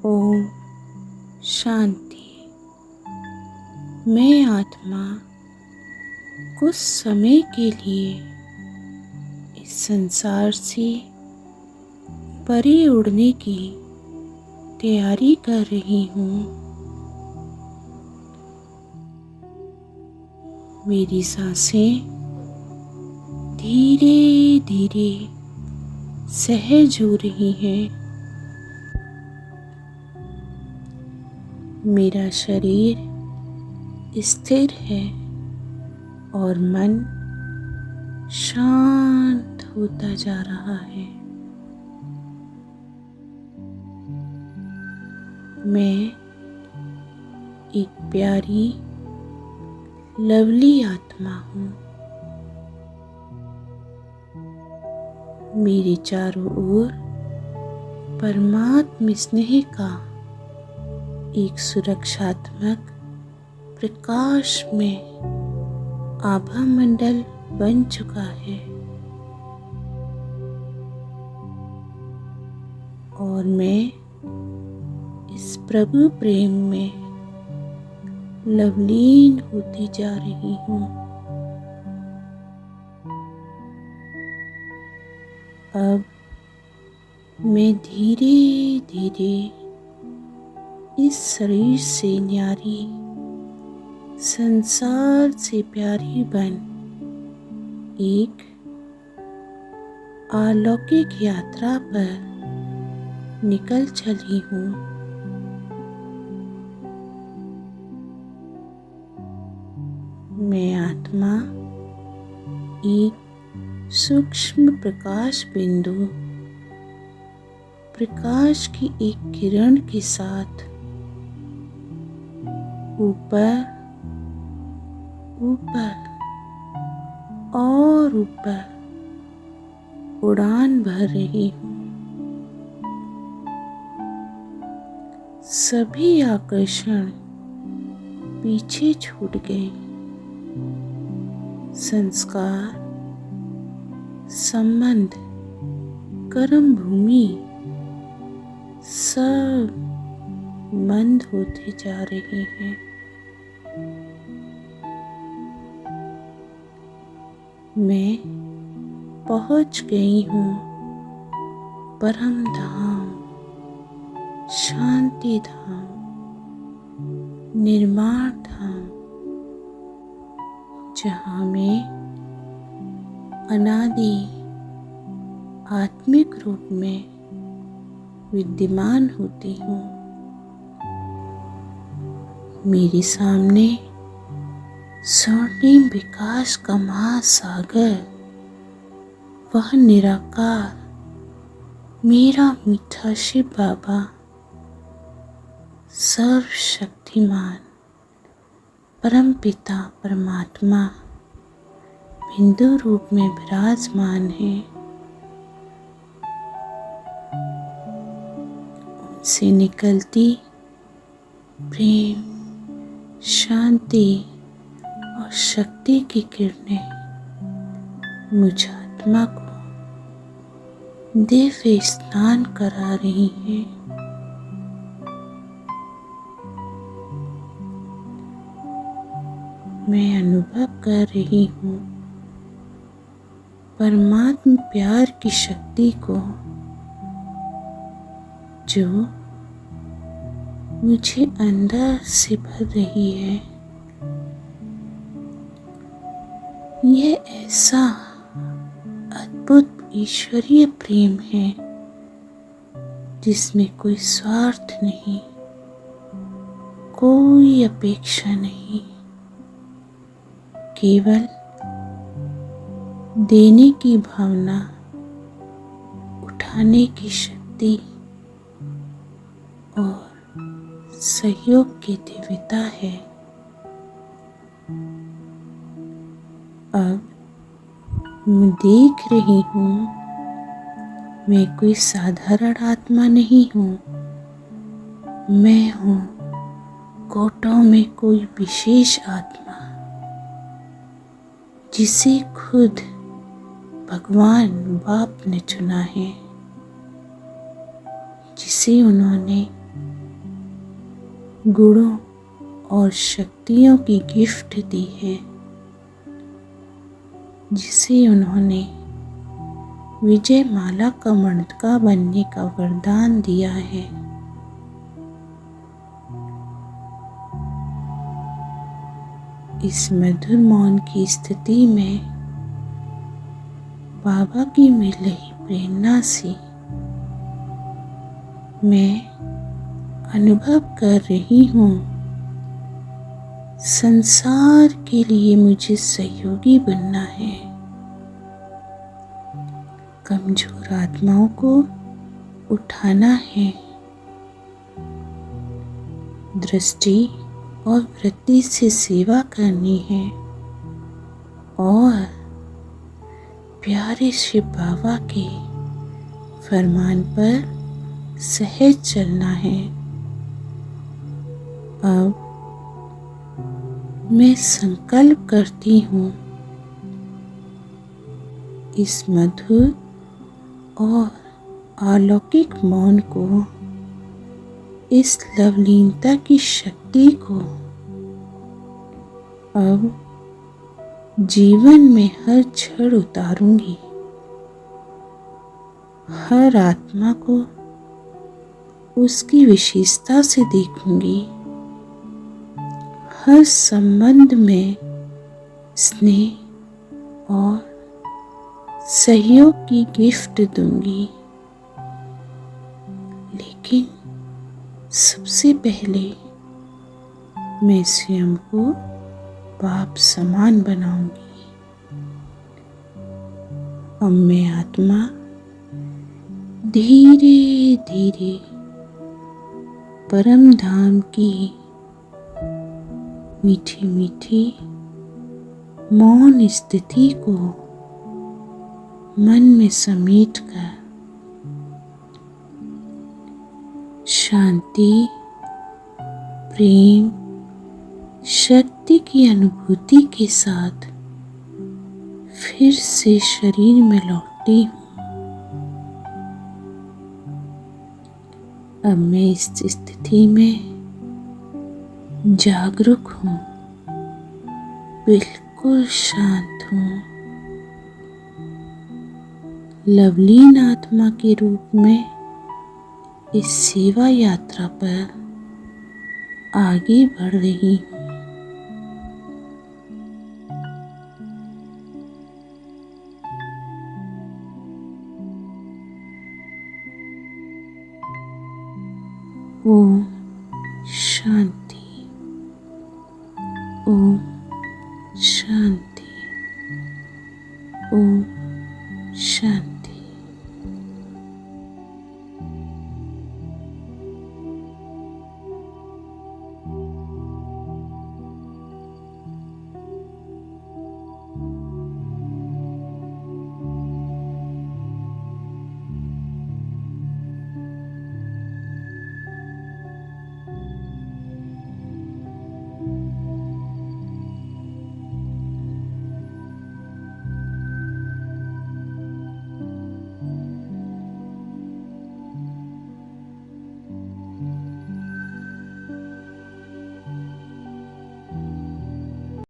ओम शांति। मैं आत्मा कुछ समय के लिए इस संसार से परे उड़ने की तैयारी कर रही हूँ। मेरी सांसें धीरे धीरे सहज हो रही हैं। मेरा शरीर स्थिर है और मन शांत होता जा रहा है। मैं एक प्यारी लवली आत्मा हूँ। मेरे चारों ओर परमात्म स्नेह का एक सुरक्षात्मक प्रकाश में आभा मंडल बन चुका है और मैं इस प्रभु प्रेम में लवलीन होती जा रही हूँ। अब मैं धीरे धीरे इस शरीर से न्यारी, संसार से प्यारी बन एक अलौकिक यात्रा पर निकल चली हूँ। मैं आत्मा एक सूक्ष्म प्रकाश बिंदु, प्रकाश की एक किरण के साथ ऊपर ऊपर और ऊपर उड़ान भर रही हूँ। सभी आकर्षण पीछे छूट गए। संस्कार, संबंध, कर्म भूमि सब मंद होते जा रहे हैं। मैं पहुंच गई हूँ परम धाम, शांति धाम, निर्माण धाम, जहाँ मैं अनादि आत्मिक रूप में विद्यमान होती हूँ। मेरे सामने स्वर्णिम विकास का महासागर, वह निराकार मेरा मीठा शिव बाबा, सर्वशक्तिमान परम पिता परमात्मा बिंदु रूप में विराजमान है। उनसे निकलती प्रेम, शांति और शक्ति की किरणें मुझ आत्मा को दिव्य स्नान करा रही हैं। मैं अनुभव कर रही हूँ परमात्म प्यार की शक्ति को, जो मुझे अंदर से भर रही है। यह ऐसा अद्भुत ईश्वरीय प्रेम है जिसमें कोई स्वार्थ नहीं, कोई अपेक्षा नहीं, केवल देने की भावना, उठाने की शक्ति और सहयोग की दिव्यता है। अब मैं देख रही हूँ मैं कोई साधारण आत्मा नहीं हूँ। मैं हूँ कोटों में कोई विशेष आत्मा, जिसे खुद भगवान बाप ने चुना है, जिसे उन्होंने गुणों और शक्तियों की गिफ्ट दी है, जिसे उन्होंने विजय माला का मणका बनने का वरदान दिया है। इस मधुर मौन की स्थिति में बाबा की मिल रही प्रेरणा से मैं अनुभव कर रही हूँ, संसार के लिए मुझे सहयोगी बनना है। कमजोर आत्माओं को उठाना है, दृष्टि और वृत्ति से सेवा करनी है और प्यारे शिव बाबा के फरमान पर सहज चलना है। अब मैं संकल्प करती हूँ, इस मधुर और अलौकिक मौन को, इस लवलीनता की शक्ति को अब जीवन में हर क्षण उतारूंगी। हर आत्मा को उसकी विशेषता से देखूंगी, हर संबंध में स्नेह और सहयोग की गिफ्ट दूंगी। लेकिन सबसे पहले मैं स्वयं को बाप समान बनाऊंगी। अब मैं आत्मा धीरे धीरे परम धाम की मीठी मीठी मौन स्थिति को मन में समेट कर शांति, प्रेम, शक्ति की अनुभूति के साथ फिर से शरीर में लौटती हूँ। अब मैं इस स्थिति में जागरूक हूँ, बिल्कुल शांत हूँ। लवलीन आत्मा के रूप में इस सेवा यात्रा पर आगे बढ़ रही हूँ। ओम शांति। ओम